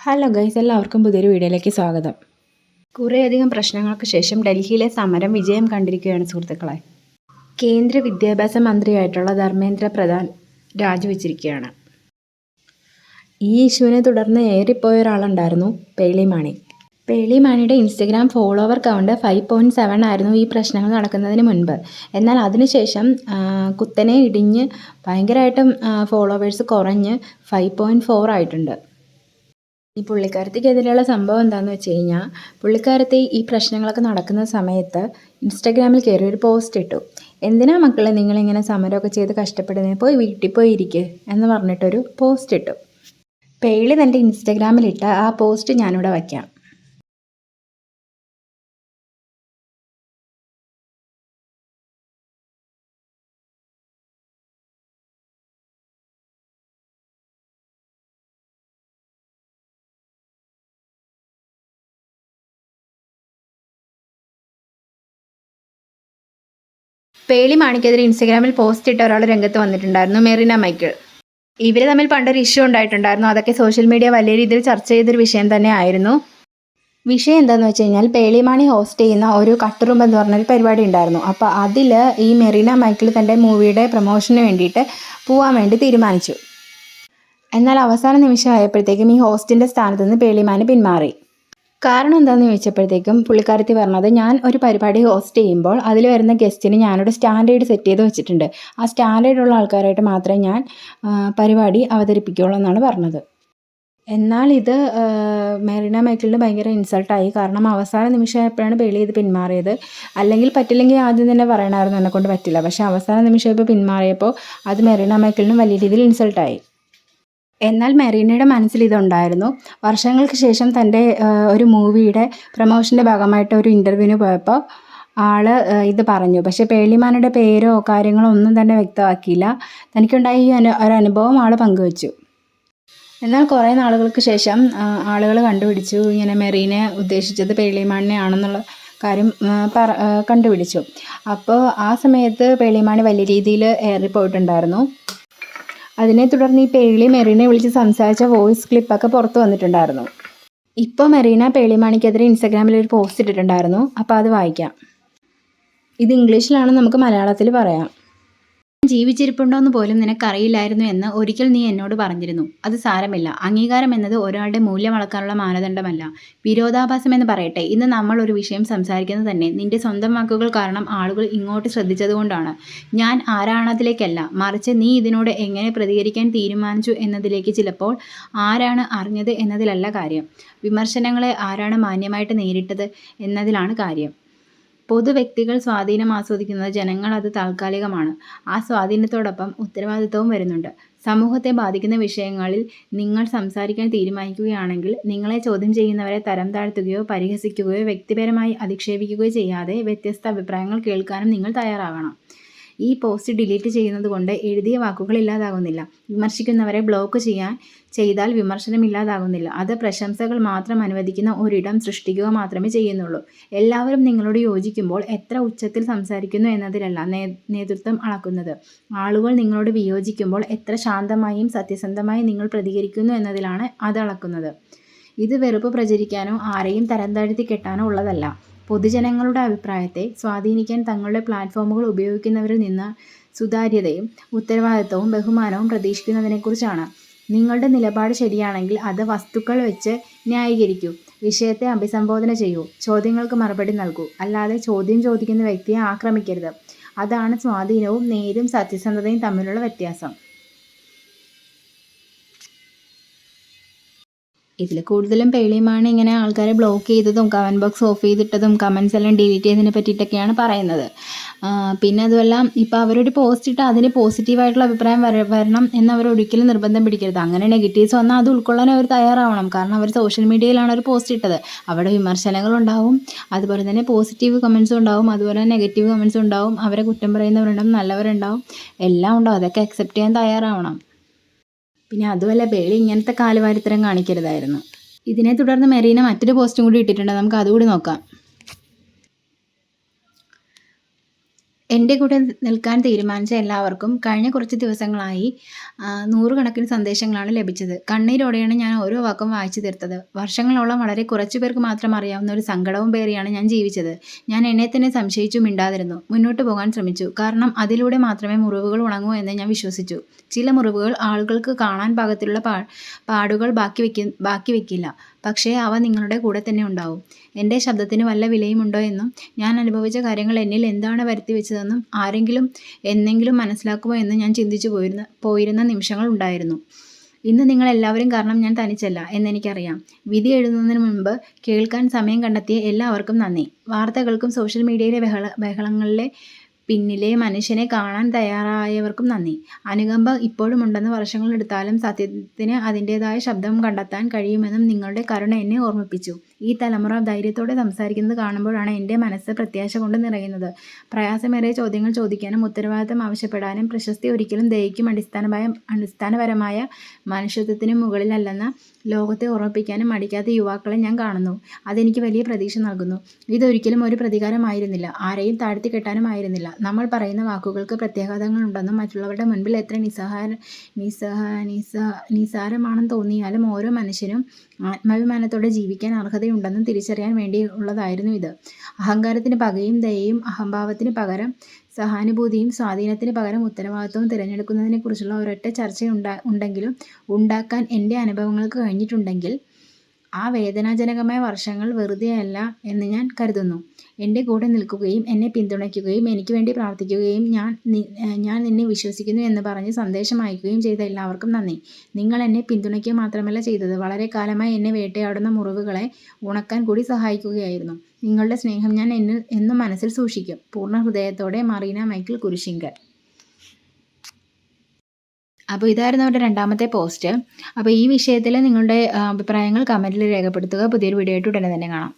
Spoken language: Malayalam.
ഹലോ ഗൈസ്, എല്ലാവർക്കും പുതിയൊരു വീഡിയോയിലേക്ക് സ്വാഗതം. കുറേയധികം പ്രശ്നങ്ങൾക്ക് ശേഷം ഡൽഹിയിലെ സമരം വിജയം കണ്ടിരിക്കുകയാണ് സുഹൃത്തുക്കളെ. കേന്ദ്ര വിദ്യാഭ്യാസ മന്ത്രിയായിട്ടുള്ള ധർമ്മേന്ദ്ര പ്രധാൻ രാജിവെച്ചിരിക്കുകയാണ്. ഈ ഇഷ്യൂവിനെ തുടർന്ന് ഏറിപ്പോയ ഒരാളുണ്ടായിരുന്നു, പേളി മാണി. പേളി മാണിയുടെ ഇൻസ്റ്റഗ്രാം ഫോളോവർ കൗണ്ട് 5.7 ആയിരുന്നു ഈ പ്രശ്നങ്ങൾ നടക്കുന്നതിന് മുൻപ്. എന്നാൽ അതിനുശേഷം കുത്തനെ ഇടിഞ്ഞ് ഭയങ്കരമായിട്ടും ഫോളോവേഴ്സ് കുറഞ്ഞ് 5.4 ആയിട്ടുണ്ട്. ഈ പുള്ളിക്കാരത്തിക്കെതിരെയുള്ള സംഭവം എന്താണെന്ന് വെച്ച് കഴിഞ്ഞാൽ, പുള്ളിക്കാരത്തി ഈ പ്രശ്നങ്ങളൊക്കെ നടക്കുന്ന സമയത്ത് ഇൻസ്റ്റാഗ്രാമിൽ കയറി ഒരു പോസ്റ്റ് ഇട്ടു. എന്തിനാ മക്കളെ നിങ്ങളിങ്ങനെ സമരമൊക്കെ ചെയ്ത് കഷ്ടപ്പെടുന്നത്, പോയി വീട്ടിൽ പോയി ഇരിക്കുക എന്ന് പറഞ്ഞിട്ടൊരു പോസ്റ്റ് ഇട്ടു. പേളി തൻ്റെ ഇൻസ്റ്റാഗ്രാമിലിട്ട ആ പോസ്റ്റ് ഞാനിവിടെ വയ്ക്കാം. പേളി മാണിക്കെതിരെ ഇൻസ്റ്റഗ്രാമിൽ പോസ്റ്റ് ഇട്ട ഒരാൾ രംഗത്ത് വന്നിട്ടുണ്ടായിരുന്നു, മെറീന മൈക്കിൾ. ഇവർ തമ്മിൽ പണ്ടൊരു ഇഷ്യൂ ഉണ്ടായിട്ടുണ്ടായിരുന്നു. അതൊക്കെ സോഷ്യൽ മീഡിയ വലിയ രീതിയിൽ ചർച്ച ചെയ്തൊരു വിഷയം തന്നെ ആയിരുന്നു. വിഷയം എന്താണെന്ന് വെച്ച് കഴിഞ്ഞാൽ, പേളി മാണി ഹോസ്റ്റ് ചെയ്യുന്ന ഒരു കട്ടുറുമ്പ് എന്ന് പറഞ്ഞൊരു പരിപാടി ഉണ്ടായിരുന്നു. അപ്പോൾ അതിൽ ഈ മെറീന മൈക്കിൾ തൻ്റെ മൂവിയുടെ പ്രൊമോഷന് വേണ്ടിയിട്ട് പോകാൻ വേണ്ടി തീരുമാനിച്ചു. എന്നാൽ അവസാന നിമിഷമായപ്പോഴത്തേക്കും ഈ ഹോസ്റ്റിൻ്റെ സ്ഥാനത്ത് നിന്ന് പേളി മാണി പിന്മാറി. കാരണം എന്താണെന്ന് ചോദിച്ചപ്പോഴത്തേക്കും പുള്ളിക്കാരത്തി പറഞ്ഞത്, ഞാൻ ഒരു പരിപാടി ഹോസ്റ്റ് ചെയ്യുമ്പോൾ അതിൽ വരുന്ന ഗസ്റ്റിന് ഞാനൊരു സ്റ്റാൻഡേർഡ് സെറ്റ് ചെയ്ത് വെച്ചിട്ടുണ്ട്. ആ സ്റ്റാൻഡേർഡുള്ള ആൾക്കാരായിട്ട് മാത്രമേ ഞാൻ പരിപാടി അവതരിപ്പിക്കുകയുള്ളൂ എന്നാണ് പറഞ്ഞത്. എന്നാൽ ഇത് മെറീന മൈക്കിളിന് ഭയങ്കര ഇൻസൾട്ടായി. കാരണം അവസാന നിമിഷമായപ്പോഴാണ് പേളി ഇത് പിന്മാറിയത്. അല്ലെങ്കിൽ പറ്റില്ലെങ്കിൽ ആദ്യം തന്നെ പറയണമായിരുന്നു എന്നെക്കൊണ്ട് പറ്റില്ല. പക്ഷേ അവസാന നിമിഷം പിന്മാറിയപ്പോൾ അത് മെറീന മൈക്കിളിനും വലിയ രീതിയിൽ ഇൻസൾട്ടായി. എന്നാൽ മെറീനയുടെ മനസ്സിൽ ഇതുണ്ടായിരുന്നു. വർഷങ്ങൾക്ക് ശേഷം തൻ്റെ ഒരു മൂവിയുടെ പ്രൊമോഷൻ്റെ ഭാഗമായിട്ട് ഒരു ഇൻ്റർവ്യൂവിന് പോയപ്പോൾ ആൾ ഇത് പറഞ്ഞു. പക്ഷേ പേളിമാനയുടെ പേരോ കാര്യങ്ങളോ ഒന്നും തന്നെ വ്യക്തമാക്കിയില്ല. തനിക്കുണ്ടായ ഈ ഒരു അനുഭവം ആൾ പങ്കുവച്ചു. എന്നാൽ കുറേ നാളുകൾക്ക് ശേഷം ആളുകൾ കണ്ടുപിടിച്ചു ഇങ്ങനെ മെറീനെ ഉദ്ദേശിച്ചത് പേളിമാണിനെ ആണെന്നുള്ള കാര്യം കണ്ടുപിടിച്ചു. അപ്പോൾ ആ സമയത്ത് പേളിമാണി വലിയ രീതിയിൽ ഏറിപ്പോയിട്ടുണ്ടായിരുന്നു. അതിനെ തുടർന്ന് ഈ പേളി മെറീനെ വിളിച്ച് സംസാരിച്ച വോയിസ് ക്ലിപ്പൊക്കെ പുറത്ത് വന്നിട്ടുണ്ടായിരുന്നു. ഇപ്പോൾ മെറീന പേളി മാണിക്കെതിരെ ഇൻസ്റ്റാഗ്രാമിൽ ഒരു പോസ്റ്റ് ഇട്ടിട്ടുണ്ടായിരുന്നു. അപ്പോൾ അത് വായിക്കാം. ഇത് ഇംഗ്ലീഷിലാണ്, നമുക്ക് മലയാളത്തിൽ പറയാം. ജീവിച്ചിരിപ്പുണ്ടോയെന്ന് പോലും നിനക്കറിയില്ലായിരുന്നു എന്ന് ഒരിക്കൽ നീ എന്നോട് പറഞ്ഞിരുന്നു. അത് സാരമില്ല. അംഗീകാരം എന്നത് ഒരാളുടെ മൂല്യം അളക്കാനുള്ള മാനദണ്ഡമല്ല. വിരോധാഭാസമെന്ന് പറയട്ടെ, ഇന്ന് നമ്മൾ ഒരു വിഷയം സംസാരിക്കുന്നത് തന്നെ നിന്റെ സ്വന്തം വാക്കുകൾ കാരണം ആളുകൾ ഇങ്ങോട്ട് ശ്രദ്ധിച്ചതുകൊണ്ടാണ്. ഞാൻ ആരാണതിലേക്കല്ല, മറിച്ച് നീ ഇതിനോട് എങ്ങനെ പ്രതികരിക്കാൻ തീരുമാനിച്ചു എന്നതിലേക്ക്. ചിലപ്പോൾ ആരാണ് അറിഞ്ഞത് എന്നതിലല്ല കാര്യം, വിമർശനങ്ങളെ ആരാണ് മാന്യമായിട്ട് നേരിട്ടത് എന്നതിലാണ് കാര്യം. പൊതുവ്യക്തികൾ സ്വാധീനം ആസ്വദിക്കുന്നത് ജനങ്ങൾ അത് താൽക്കാലികമാണ്. ആ സ്വാധീനത്തോടൊപ്പം ഉത്തരവാദിത്തവും വരുന്നുണ്ട്. സമൂഹത്തെ ബാധിക്കുന്ന വിഷയങ്ങളിൽ നിങ്ങൾ സംസാരിക്കാൻ തീരുമാനിക്കുകയാണെങ്കിൽ നിങ്ങളെ ചോദ്യം ചെയ്യുന്നവരെ തരം താഴ്ത്തുകയോ പരിഹസിക്കുകയോ വ്യക്തിപരമായി അധിക്ഷേപിക്കുകയോ ചെയ്യാതെ വ്യത്യസ്ത അഭിപ്രായങ്ങൾ കേൾക്കാനും നിങ്ങൾ തയ്യാറാകണം. ഈ പോസ്റ്റ് ഡിലീറ്റ് ചെയ്യുന്നത് കൊണ്ട് എഴുതിയ വാക്കുകൾ ഇല്ലാതാകുന്നില്ല. വിമർശിക്കുന്നവരെ ബ്ലോക്ക് ചെയ്താൽ വിമർശനം ഇല്ലാതാകുന്നില്ല. അത് പ്രശംസകൾ മാത്രം അനുവദിക്കുന്ന ഒരിടം സൃഷ്ടിക്കുക മാത്രമേ ചെയ്യുന്നുള്ളൂ. എല്ലാവരും നിങ്ങളോട് യോജിക്കുമ്പോൾ എത്ര ഉച്ചത്തിൽ സംസാരിക്കുന്നു എന്നതിലല്ല നേതൃത്വം അളക്കുന്നത്. ആളുകൾ നിങ്ങളോട് വിയോജിക്കുമ്പോൾ എത്ര ശാന്തമായും സത്യസന്ധമായും നിങ്ങൾ പ്രതികരിക്കുന്നു എന്നതിലാണ് അത് അളക്കുന്നത്. ഇത് വെറുപ്പ് പ്രചരിക്കാനോ ആരെയും തരം താഴ്ത്തി കെട്ടാനോ ഉള്ളതല്ല. പൊതുജനങ്ങളുടെ അഭിപ്രായത്തെ സ്വാധീനിക്കാൻ തങ്ങളുടെ പ്ലാറ്റ്ഫോമുകൾ ഉപയോഗിക്കുന്നവരിൽ നിന്ന് സുതാര്യതയും ഉത്തരവാദിത്തവും ബഹുമാനവും പ്രതീക്ഷിക്കുന്നതിനെക്കുറിച്ചാണ്. നിങ്ങളുടെ നിലപാട് ശരിയാണെങ്കിൽ അത് വസ്തുക്കൾ വെച്ച് ന്യായീകരിക്കൂ, വിഷയത്തെ അഭിസംബോധന ചെയ്യൂ, ചോദ്യങ്ങൾക്ക് മറുപടി നൽകൂ. അല്ലാതെ ചോദ്യം ചോദിക്കുന്ന വ്യക്തിയെ ആക്രമിക്കരുത്. അതാണ് സ്വാധീനവും നേരും സത്യസന്ധതയും തമ്മിലുള്ള വ്യത്യാസം. ഇതിൽ കൂടുതലും പേളിമാണി ഇങ്ങനെ ആൾക്കാരെ ബ്ലോക്ക് ചെയ്തതും കമൻറ്റ് ബോക്സ് ഓഫ് ചെയ്തിട്ടതും കമൻസ് എല്ലാം ഡിലീറ്റ് ചെയ്തതിനെ പറ്റിയിട്ടൊക്കെയാണ് പറയുന്നത്. പിന്നെ അതുമല്ല, ഇപ്പോൾ അവരൊരു പോസ്റ്റ് ഇട്ട് അതിന് പോസിറ്റീവായിട്ടുള്ള അഭിപ്രായം വരണം എന്ന് അവർ ഒരിക്കലും നിർബന്ധം പിടിക്കരുത്. അങ്ങനെ നെഗറ്റീവ്സ് വന്നാൽ അത് ഉൾക്കൊള്ളാൻ അവർ തയ്യാറാവണം. കാരണം അവർ സോഷ്യൽ മീഡിയയിലാണ് ഒരു പോസ്റ്റ് ഇട്ടത്. അവിടെ വിമർശനങ്ങളുണ്ടാവും, അതുപോലെ തന്നെ പോസിറ്റീവ് കമൻസും ഉണ്ടാവും, അതുപോലെ തന്നെ നെഗറ്റീവ് കമൻസും ഉണ്ടാവും. അവരെ കുറ്റം പറയുന്നവരുണ്ടാവും, നല്ലവരുണ്ടാവും, എല്ലാം ഉണ്ടാവും. അതൊക്കെ അക്സെപ്റ്റ് ചെയ്യാൻ തയ്യാറാവണം. പിന്നെ അതുമല്ല, പേളി ഇങ്ങനത്തെ കാലുവാരിത്തരം കാണിക്കരുതായിരുന്നു. ഇതിനെ തുടർന്ന് മെറീന മറ്റൊരു പോസ്റ്റും കൂടി ഇട്ടിട്ടുണ്ട്. നമുക്ക് അതുകൂടി നോക്കാം. എൻ്റെ കൂടെ നിൽക്കാൻ തീരുമാനിച്ച എല്ലാവർക്കും കഴിഞ്ഞ കുറച്ച് ദിവസങ്ങളായി നൂറുകണക്കിന് സന്ദേശങ്ങളാണ് ലഭിച്ചത്. കണ്ണീരോടെയാണ് ഞാൻ ഓരോ വാക്കും വായിച്ചു തീർത്തത്. വർഷങ്ങളോളം വളരെ കുറച്ചു പേർക്ക് മാത്രം അറിയാവുന്ന ഒരു സങ്കടവും പേറിയാണ് ഞാൻ ജീവിച്ചത്. ഞാൻ എന്നെ തന്നെ സംശയിച്ചു മിണ്ടാതിരുന്നു. മുന്നോട്ട് പോകാൻ ശ്രമിച്ചു. കാരണം അതിലൂടെ മാത്രമേ മുറിവുകൾ ഉണങ്ങൂ എന്ന് ഞാൻ വിശ്വസിച്ചു. ചില മുറിവുകൾ ആളുകൾക്ക് കാണാൻ പാകത്തിലുള്ള പാടുകൾ ബാക്കി വെക്കില്ല. പക്ഷേ അവ നിങ്ങളുടെ കൂടെ തന്നെ ഉണ്ടാവും. എൻ്റെ ശബ്ദത്തിന് വല്ല വിലയുമുണ്ടോ എന്നും ഞാൻ അനുഭവിച്ച കാര്യങ്ങൾ എന്നിൽ എന്താണ് വരുത്തിവെച്ചതെന്നും ആരെങ്കിലും എന്നെങ്കിലും മനസ്സിലാക്കുമോ എന്നും ഞാൻ ചിന്തിച്ചു പോയിരുന്ന നിമിഷങ്ങൾ ഉണ്ടായിരുന്നു. ഇന്ന് നിങ്ങളെല്ലാവരും കാരണം ഞാൻ തനിച്ചല്ല എന്നെനിക്കറിയാം. വിധി എഴുതുന്നതിന് മുൻപ് കേൾക്കാൻ സമയം കണ്ടെത്തിയ എല്ലാവർക്കും നന്ദി. വാർത്തകൾക്കും സോഷ്യൽ മീഡിയയിലെ ബഹളങ്ങളിലെ പിന്നിലെ മനുഷ്യനെ കാണാൻ തയ്യാറായവർക്കും നന്ദി. അനുകമ്പ ഇപ്പോഴുമുണ്ടെന്ന് വർഷങ്ങളെടുത്താലും സത്യത്തിന് അതിൻ്റേതായ ശബ്ദം കണ്ടെത്താൻ കഴിയുമെന്നും നിങ്ങളുടെ കരുണ എന്നെ ഓർമ്മിപ്പിച്ചു. ഈ തലമുറ ധൈര്യത്തോടെ സംസാരിക്കുന്നത് കാണുമ്പോഴാണ് എൻ്റെ മനസ്സ് പ്രത്യാശ കൊണ്ട് പ്രയാസമേറിയ ചോദ്യങ്ങൾ ചോദിക്കാനും ഉത്തരവാദിത്തം ആവശ്യപ്പെടാനും പ്രശസ്തി ഒരിക്കലും ദയയ്ക്കും അടിസ്ഥാനപരമായ മനുഷ്യത്വത്തിനും മുകളിലല്ലെന്ന ലോകത്തെ ഓർമ്മിപ്പിക്കാനും മടിക്കാത്ത യുവാക്കളെ ഞാൻ കാണുന്നു. അതെനിക്ക് വലിയ പ്രതീക്ഷ നൽകുന്നു. ഇതൊരിക്കലും ഒരു പ്രതികാരമായിരുന്നില്ല, ആരെയും താഴ്ത്തിക്കെട്ടാനും ആയിരുന്നില്ല. നമ്മൾ പറയുന്ന വാക്കുകൾക്ക് പ്രത്യാഘാതങ്ങളുണ്ടെന്നും മറ്റുള്ളവരുടെ മുൻപിൽ എത്ര നിസ്സാരമാണെന്ന് തോന്നിയാലും ഓരോ മനുഷ്യനും ആത്മാഭിമാനത്തോടെ ജീവിക്കാൻ അർഹതയുണ്ടെന്നും തിരിച്ചറിയാൻ വേണ്ടിയുള്ളതായിരുന്നു ഇത്. അഹങ്കാരത്തിന് പകയും ദയയും, അഹംഭാവത്തിന് പകരം സഹാനുഭൂതിയും, സ്വാധീനത്തിന് പകരം ഉത്തരവാദിത്വവും തിരഞ്ഞെടുക്കുന്നതിനെക്കുറിച്ചുള്ള ഒരൊറ്റ ചർച്ചയുണ്ടെങ്കിലും ഉണ്ടാക്കാൻ എൻ്റെ അനുഭവങ്ങൾക്ക് കഴിഞ്ഞിട്ടുണ്ടെങ്കിൽ ആ വേദനാജനകമായ വർഷങ്ങൾ വെറുതെയല്ല എന്ന് ഞാൻ കരുതുന്നു. എൻ്റെ കൂടെ നിൽക്കുകയും എന്നെ പിന്തുണയ്ക്കുകയും എനിക്ക് വേണ്ടി പ്രാർത്ഥിക്കുകയും ഞാൻ നിന്നെ വിശ്വസിക്കുന്നു എന്ന് പറഞ്ഞ് സന്ദേശം അയക്കുകയും ചെയ്ത എല്ലാവർക്കും നന്ദി. നിങ്ങൾ എന്നെ പിന്തുണയ്ക്കുക മാത്രമല്ല ചെയ്തത്, വളരെ കാലമായി എന്നെ വേട്ടയാടുന്ന മുറിവുകളെ ഉണക്കാൻ കൂടി സഹായിക്കുകയായിരുന്നു. നിങ്ങളുടെ സ്നേഹം ഞാൻ എന്നും മനസ്സിൽ സൂക്ഷിക്കും. പൂർണ്ണ ഹൃദയത്തോടെ, മറീന മൈക്കിൾ, കുരിശിങ്കൽ. അപ്പോൾ ഇതായിരുന്നു അവരുടെ രണ്ടാമത്തെ പോസ്റ്റ്. അപ്പോൾ ഈ വിഷയത്തിൽ നിങ്ങളുടെ അഭിപ്രായങ്ങൾ കമൻറ്റിൽ രേഖപ്പെടുത്തുക. പുതിയൊരു വീഡിയോ ആയിട്ട് ഉടനെ തന്നെ കാണാം.